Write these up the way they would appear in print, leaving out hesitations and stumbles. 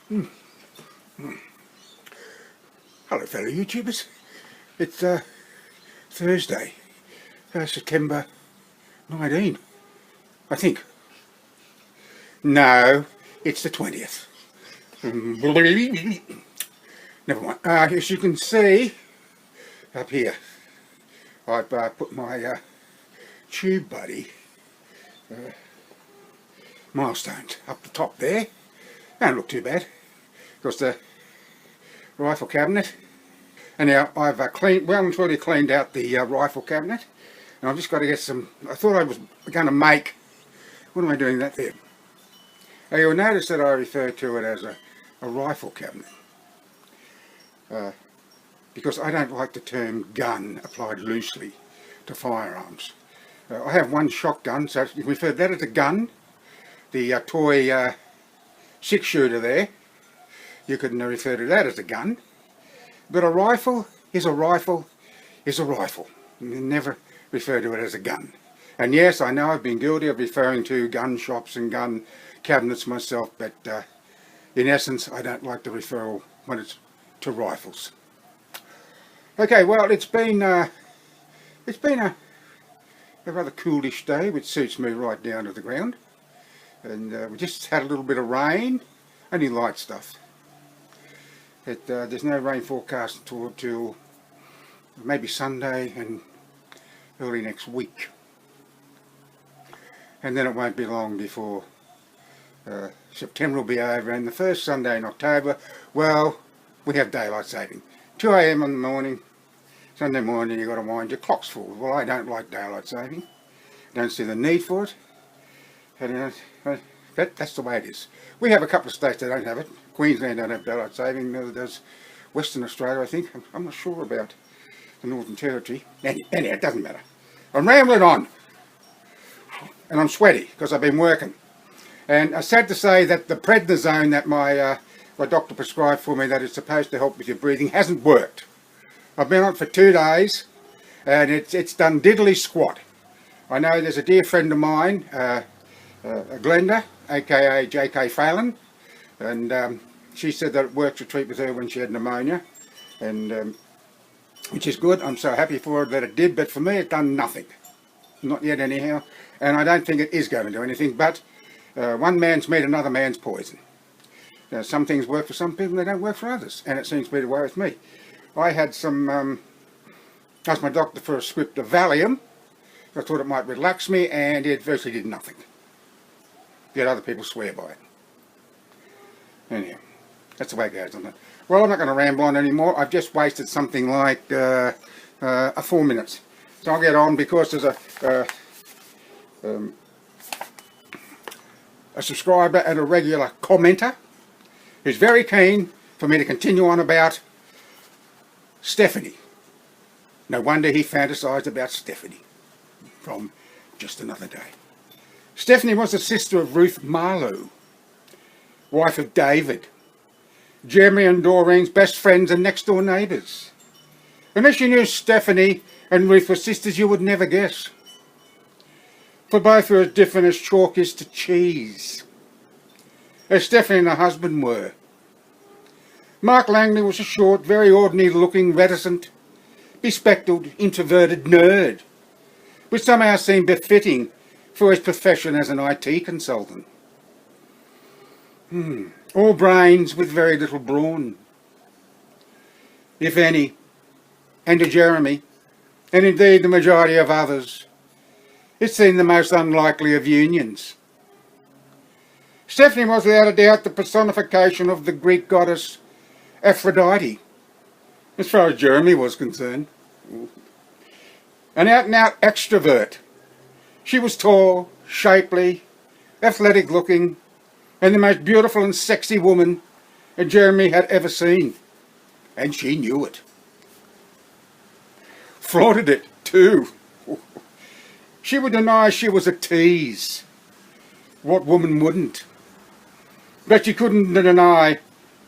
Hello fellow YouTubers, it's Thursday, September 19, I think. No, it's the 20th. Never mind. As you can see up here, I've put my tube buddy milestones up the top there. Don't look too bad, because the rifle cabinet. And now I've well and truly cleaned out the rifle cabinet, and I've just got to get some. I thought I was going to make. What am I doing that there? Now you'll notice that I refer to it as a rifle cabinet, because I don't like the term gun applied loosely to firearms. I have one shotgun, so you can refer to that as a gun. The toy 6-shooter there, you can refer to that as a gun. But a rifle is a rifle is a rifle. You never refer to it as a gun. And yes, I know I've been guilty of referring to gun shops and gun cabinets myself, but in essence I don't like to refer when it's to rifles. Okay, well, it's been a rather coolish day, which suits me right down to the ground. And we just had a little bit of rain, only light stuff. There's no rain forecast till maybe Sunday and early next week, and then it won't be long before September will be over, and the first Sunday in October, well, we have daylight saving. 2 AM in the morning, Sunday morning, you've got to wind your clocks forward. Well, I don't like daylight saving, don't see the need for it, and that's the way it is. We have a couple of states that don't have it. Queensland don't have daylight saving, neither does Western Australia, I think. I'm not sure about the Northern Territory. Anyhow, it doesn't matter. I'm rambling on, and I'm sweaty because I've been working. And I'm sad to say that the prednisone that my doctor prescribed for me, that is supposed to help with your breathing, hasn't worked. I've been on it for 2 days, and it's done diddly squat. I know there's a dear friend of mine, Glenda, aka J.K. Phelan, and she said that it worked to treat with her when she had pneumonia, and which is good. I'm so happy for her that it did, but for me it done nothing. Not yet anyhow, and I don't think it is going to do anything, but one man's meat, another man's poison. Some things work for some people, they don't work for others, and it seems to be the way with me. I had some, asked my doctor for a script of Valium. I thought it might relax me, and it virtually did nothing. Yet other people swear by it. Anyhow, that's the way it goes, isn't it? Well, I'm not going to ramble on anymore. I've just wasted something like 4 minutes. So I'll get on, because there's a subscriber and a regular commenter who's very keen for me to continue on about Stephanie. No wonder he fantasised about Stephanie from Just Another Day. Stephanie was the sister of Ruth Marlowe, wife of David, Jeremy and Doreen's best friends and next door neighbours. Unless you knew Stephanie and Ruth were sisters, you would never guess. For both were as different as chalk is to cheese, as Stephanie and her husband were. Mark Langley was a short, very ordinary looking, reticent, bespectacled, introverted nerd, which somehow seemed befitting for his profession as an IT consultant. All brains with very little brawn, if any, and to Jeremy, and indeed the majority of others, it seemed the most unlikely of unions. Stephanie was without a doubt the personification of the Greek goddess Aphrodite, as far as Jeremy was concerned. An out-and-out extrovert. She was tall, shapely, athletic looking, and the most beautiful and sexy woman that Jeremy had ever seen. And she knew it. Flaunted it too. She would deny she was a tease. What woman wouldn't? But she couldn't deny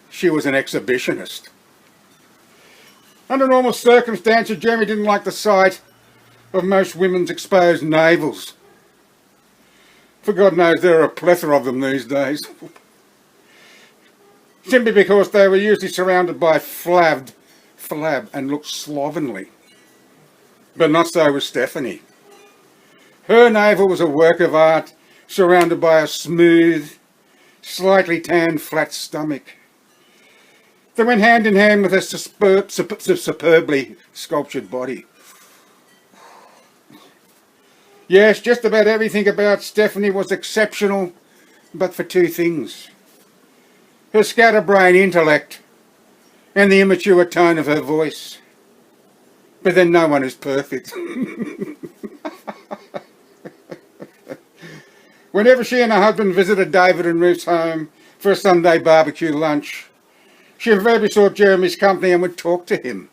she was an exhibitionist. Under normal circumstances, Jeremy didn't like the sight of most women's exposed navels. For God knows there are a plethora of them these days. simply because they were usually surrounded by flab and looked slovenly. But not so with Stephanie. Her navel was a work of art, surrounded by a smooth, slightly tanned flat stomach that went hand in hand with a superbly sculptured body. Yes, just about everything about Stephanie was exceptional, but for two things: her scatterbrain intellect and the immature tone of her voice. But then no one is perfect. Whenever she and her husband visited David and Ruth's home for a Sunday barbecue lunch, she invariably sought Jeremy's company and would talk to him.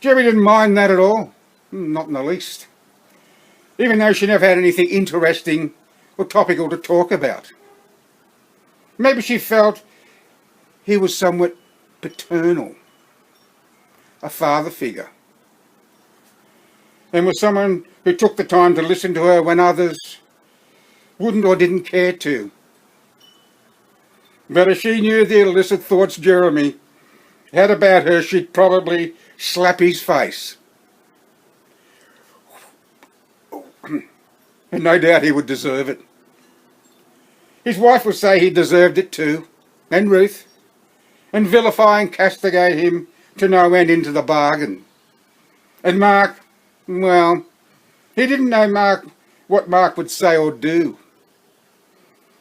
Jeremy didn't mind that at all, not in the least, even though she never had anything interesting or topical to talk about. Maybe she felt he was somewhat paternal, a father figure, and was someone who took the time to listen to her when others wouldn't or didn't care to. But if she knew the illicit thoughts Jeremy had about her, she'd probably slap his face. And no doubt he would deserve it. His wife would say he deserved it too, and Ruth, and vilify and castigate him to no end into the bargain. And Mark, well, he didn't know what Mark would say or do.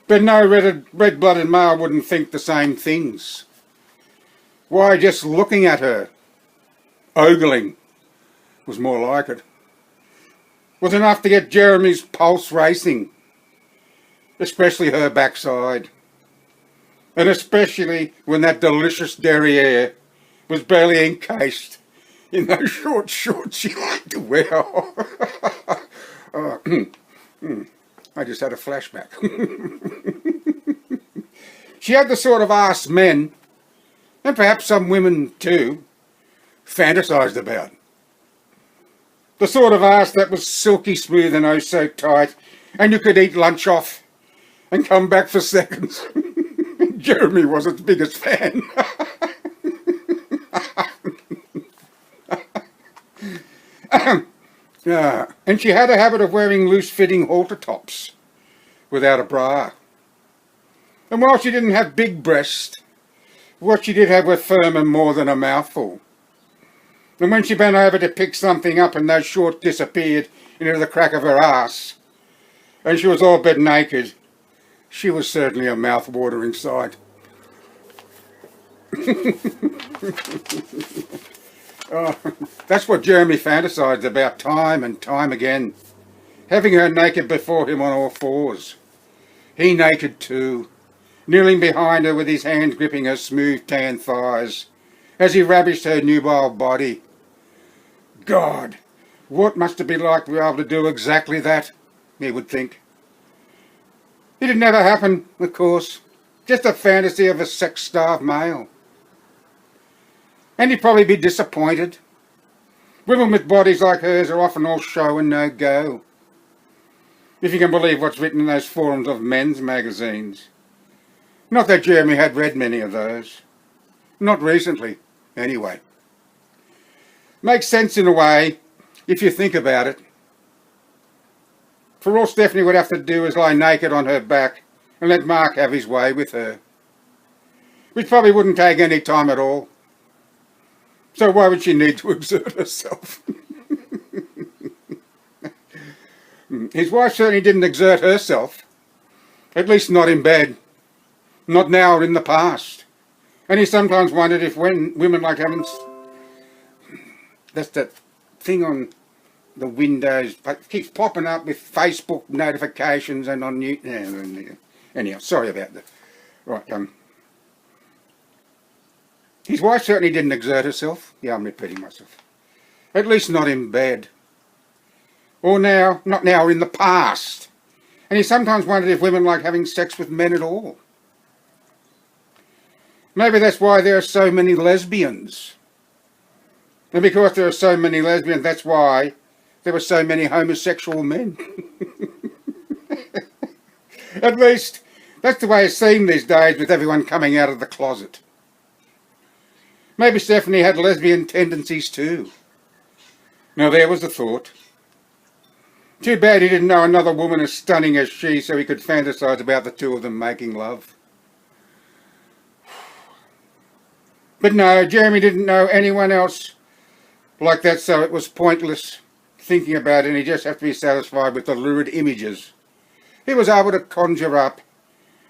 But no red-blooded male wouldn't think the same things. Why, just looking at her, ogling was more like it, was enough to get Jeremy's pulse racing, especially her backside, and especially when that delicious derriere was barely encased in those short shorts she liked to wear. I just had a flashback. She had the sort of arse men, and perhaps some women too, fantasised about. The sort of arse that was silky smooth and oh so tight, and you could eat lunch off and come back for seconds. Jeremy was its biggest fan. And she had a habit of wearing loose-fitting halter tops without a bra. And while she didn't have big breasts, what she did have were firm and more than a mouthful. And when she bent over to pick something up and those shorts disappeared into the crack of her arse, and she was all but naked, she was certainly a mouth-watering sight. Oh, that's what Jeremy fantasized about time and time again, having her naked before him on all fours. He naked too, kneeling behind her with his hands gripping her smooth tan thighs as he ravished her nubile body. God, what must it be like to be able to do exactly that, he would think. It'd never happen, of course, just a fantasy of a sex-starved male. And he'd probably be disappointed. Women with bodies like hers are often all show and no go, if you can believe what's written in those forums of men's magazines. Not that Jeremy had read many of those. Not recently, anyway. Makes sense in a way, if you think about it. For all Stephanie would have to do is lie naked on her back and let Mark have his way with her, which probably wouldn't take any time at all. So why would she need to exert herself? His wife certainly didn't exert herself, at least not in bed, not now or in the past. And he sometimes wondered if women like having... That's that thing on the windows, it keeps popping up with Facebook notifications and on new... Anyhow, sorry about that. Right, his wife certainly didn't exert herself. Yeah, I'm repeating myself. At least not in bed. Or now, not now, or in the past. And he sometimes wondered if women like having sex with men at all. Maybe that's why there are so many lesbians. And because there are so many lesbians, that's why there were so many homosexual men. At least That's the way it seemed these days with everyone coming out of the closet. Maybe Stephanie had lesbian tendencies too. Now there was a thought. Too bad he didn't know another woman as stunning as she, so he could fantasize about the two of them making love. But no, Jeremy didn't know anyone else like that, so it was pointless thinking about it, and he just had to be satisfied with the lurid images he was able to conjure up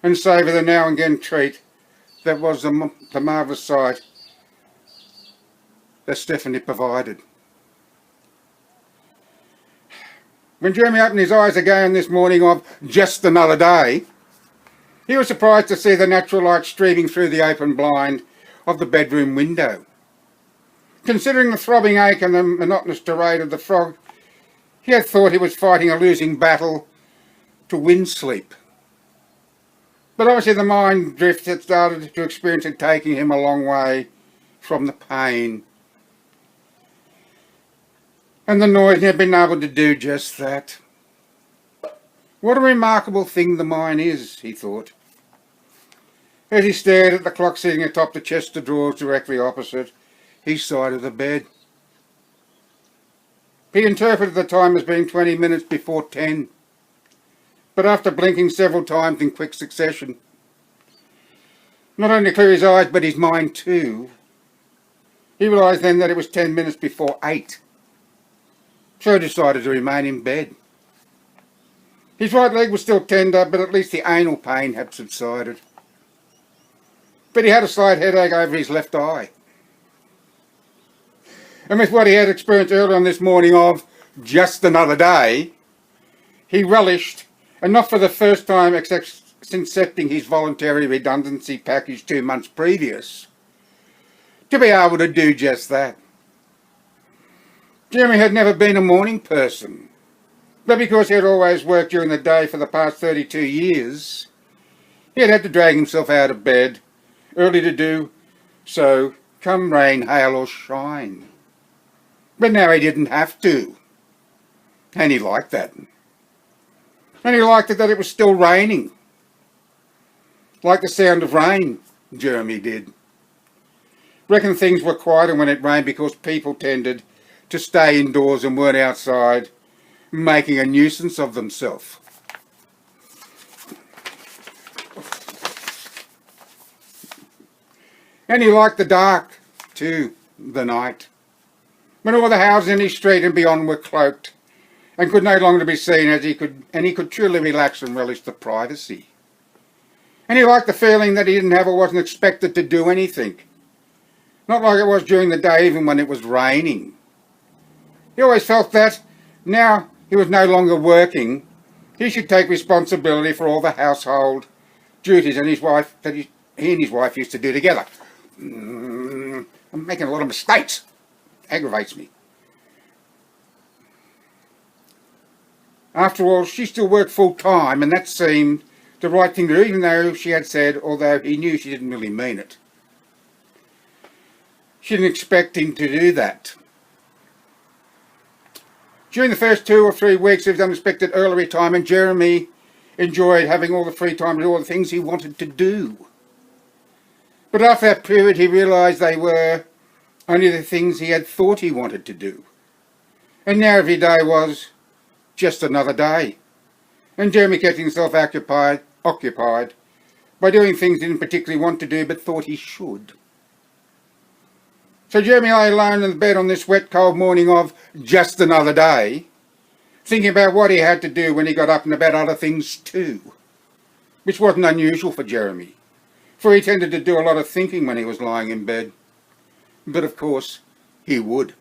and savour the now and again treat that was the marvellous sight that Stephanie provided. When Jeremy opened his eyes again this morning of just another day, he was surprised to see the natural light streaming through the open blind of the bedroom window. Considering the throbbing ache and the monotonous tirade of the frog, he had thought he was fighting a losing battle to win sleep. But obviously the mind drift had started to experience it taking him a long way from the pain. And the noise had been able to do just that. What a remarkable thing the mind is, he thought, as he stared at the clock sitting atop the chest of drawers directly opposite his side of the bed. He interpreted the time as being 20 minutes before 10, but after blinking several times in quick succession, not only clear his eyes but his mind too, he realised then that it was 10 minutes before 8, so he decided to remain in bed. His right leg was still tender, but at least the anal pain had subsided. But he had a slight headache over his left eye. And with what he had experienced earlier on this morning of just another day, he relished, and not for the first time except since accepting his voluntary redundancy package 2 months previous, to be able to do just that. Jeremy had never been a morning person, but because he had always worked during the day for the past 32 years, he had had to drag himself out of bed early to do so, come rain, hail or shine. But now he didn't have to, and he liked that. And he liked it that it was still raining. Like the sound of rain, Jeremy did. Reckon things were quieter when it rained because people tended to stay indoors and weren't outside making a nuisance of themselves. And he liked the dark too, the night, when all the houses in his street and beyond were cloaked and could no longer be seen, he could truly relax and relish the privacy. And he liked the feeling that he didn't have or wasn't expected to do anything. Not like it was during the day, even when it was raining. He always felt that, now he was no longer working, he should take responsibility for all the household duties and that he and his wife used to do together. I'm making a lot of mistakes. Aggravates me. After all, she still worked full time, and that seemed the right thing to do, even though she had said, although he knew she didn't really mean it. She didn't expect him to do that. During the first 2 or 3 weeks of his unexpected early retirement, Jeremy enjoyed having all the free time to do all the things he wanted to do. But after that period, he realised they were only the things he had thought he wanted to do. And now every day was just another day. And Jeremy kept himself occupied by doing things he didn't particularly want to do but thought he should. So Jeremy lay alone in the bed on this wet, cold morning of just another day, thinking about what he had to do when he got up and about other things too, which wasn't unusual for Jeremy, for he tended to do a lot of thinking when he was lying in bed. But of course, he would.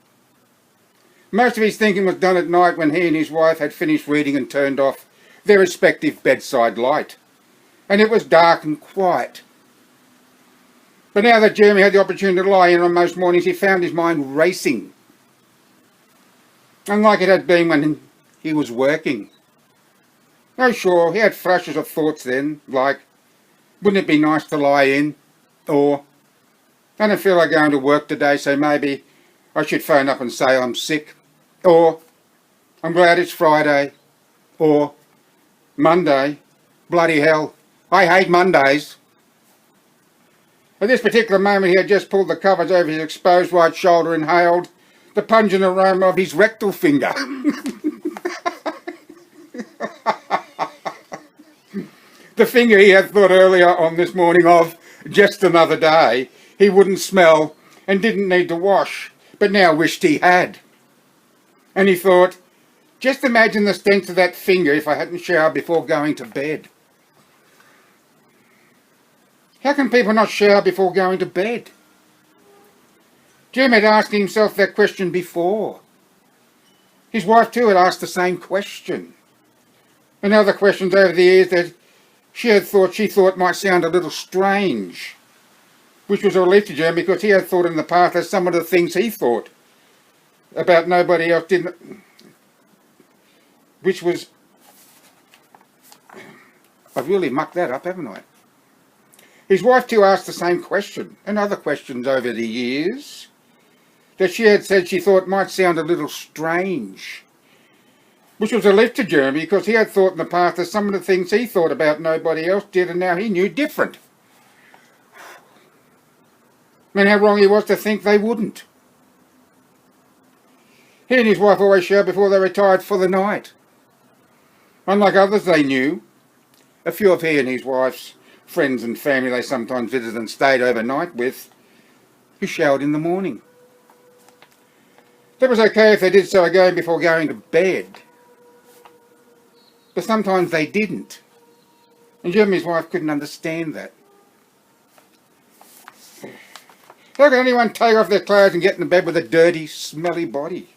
Most of his thinking was done at night when he and his wife had finished reading and turned off their respective bedside light, and it was dark and quiet. But now that Jeremy had the opportunity to lie in on most mornings, he found his mind racing, unlike it had been when he was working. Oh sure, he had flashes of thoughts then, like, wouldn't it be nice to lie in? Or, I don't feel like going to work today, so maybe I should phone up and say I'm sick. Or, I'm glad it's Friday. Or, Monday, bloody hell, I hate Mondays. At this particular moment he had just pulled the covers over his exposed right shoulder and inhaled the pungent aroma of his rectal finger. The finger he had thought earlier on this morning of just another day he wouldn't smell and didn't need to wash, but now wished he had. And he thought, just imagine the stench of that finger if I hadn't showered before going to bed. How can people not shower before going to bed? Jim had asked himself that question before. His wife too had asked the same question. And other questions over the years that she thought might sound a little strange, which was a relief to Jim because he had thought in the past that some of the things he thought about nobody else didn't, which was, I've really mucked that up, haven't I? His wife too asked the same question, and other questions over the years, that she had said she thought might sound a little strange, which was a relief to Jeremy because he had thought in the past that some of the things he thought about nobody else did, and now he knew different. And how wrong he was to think they wouldn't. He and his wife always showered before they retired for the night. Unlike others they knew, a few of he and his wife's friends and family they sometimes visited and stayed overnight with, who showered in the morning. That was okay if they did so again before going to bed. But sometimes they didn't. And Jim and his wife couldn't understand that. How could anyone take off their clothes and get into bed with a dirty, smelly body?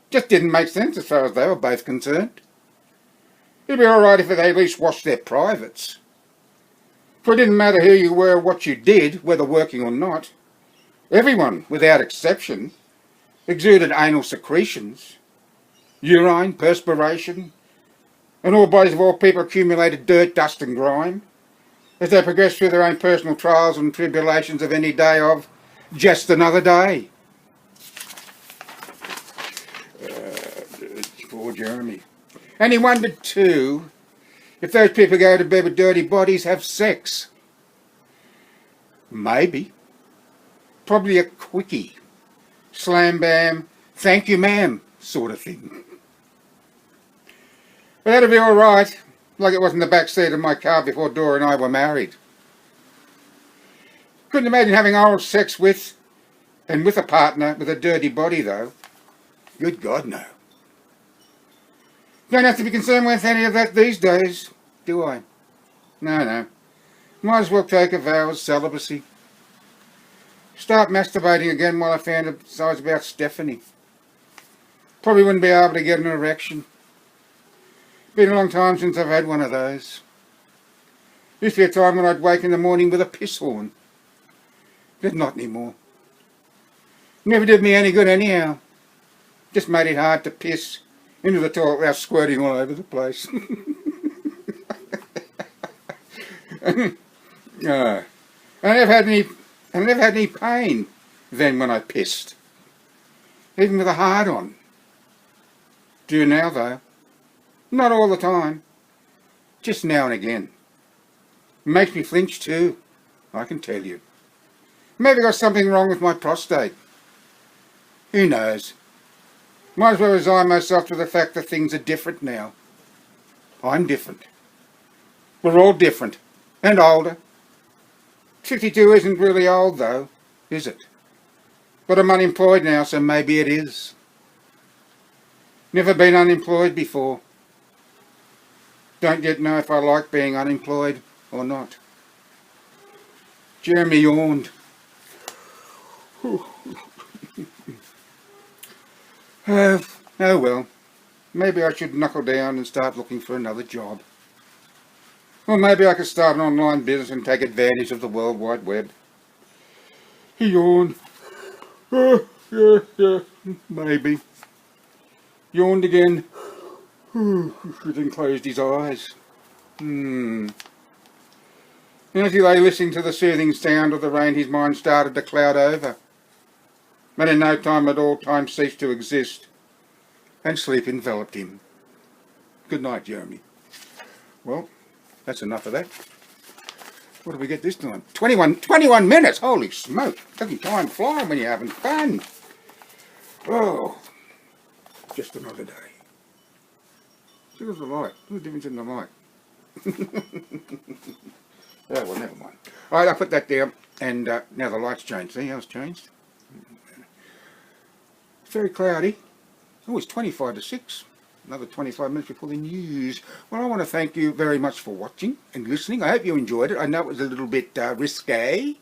Just didn't make sense as far as they were both concerned. It'd be alright if they at least washed their privates. For it didn't matter who you were or what you did, whether working or not. Everyone, without exception, exuded anal secretions, urine, perspiration, and all bodies of all people accumulated dirt, dust and grime, as they progressed through their own personal trials and tribulations of any day of just another day. Poor Jeremy. And he wondered too, if those people go to bed with dirty bodies have sex. Maybe. Probably a quickie. Slam bam, thank you ma'am, sort of thing. But that'd be alright, like it was in the back seat of my car before Dora and I were married. Couldn't imagine having oral sex with, and with a partner with a dirty body though. Good God, no. Don't have to be concerned with any of that these days, do I? No. Might as well take a vow of celibacy. Start masturbating again while I fantasize about Stephanie. Probably wouldn't be able to get an erection. Been a long time since I've had one of those. Used to be a time when I'd wake in the morning with a piss horn. But not anymore. Never did me any good anyhow. Just made it hard to piss into the toilet without squirting all over the place. I never had any pain then when I pissed. Even with a hard on. Do now though. Not all the time. Just now and again. Makes me flinch too, I can tell you. Maybe got something wrong with my prostate. Who knows? Might as well resign myself to the fact that things are different now. I'm different. We're all different. And older. 52 isn't really old though, is it? But I'm unemployed now, so maybe it is. Never been unemployed before. Don't yet know if I like being unemployed or not. Jeremy yawned. Oh well, maybe I should knuckle down and start looking for another job. Or maybe I could start an online business and take advantage of the World Wide Web. He yawned. Yeah, maybe. Yawned again. Then closed his eyes. And as he lay listening to the soothing sound of the rain, his mind started to cloud over. And in no time at all, time ceased to exist, and sleep enveloped him. Good night, Jeremy. Well, that's enough of that. What did we get this time? 21 minutes! Holy smoke! Doesn't time fly when you're having fun? Oh, just another day. See, there's the light. What's the difference in the light? Oh, well, never mind. Alright, I put that down, and now the light's changed. See how it's changed? It's very cloudy. Oh, it's 25 to 6. Another 25 minutes before the news. Well, I want to thank you very much for watching and listening. I hope you enjoyed it. I know it was a little bit risque.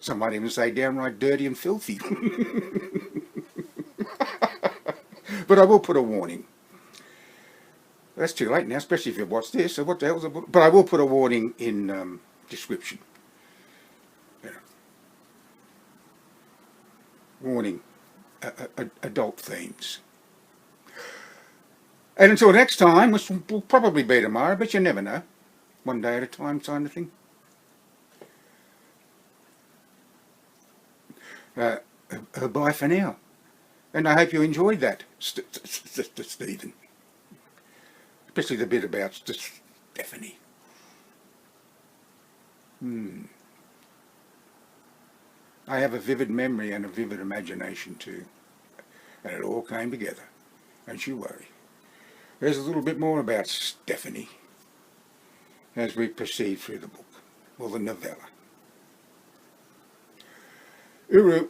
Some might even say downright dirty and filthy. But I will put a warning. That's too late now, especially if you've watched this. So what the hell's it? But I will put a warning in description. Yeah. Warning. Adult themes. And until next time, which will probably be tomorrow, but you never know. One day at a time kind of thing. Bye for now. And I hope you enjoyed that, Stephen. Especially the bit about Stephanie. I have a vivid memory and a vivid imagination too. And it all came together. Don't you worry. There's a little bit more about Stephanie as we proceed through the book, or the novella. Uru.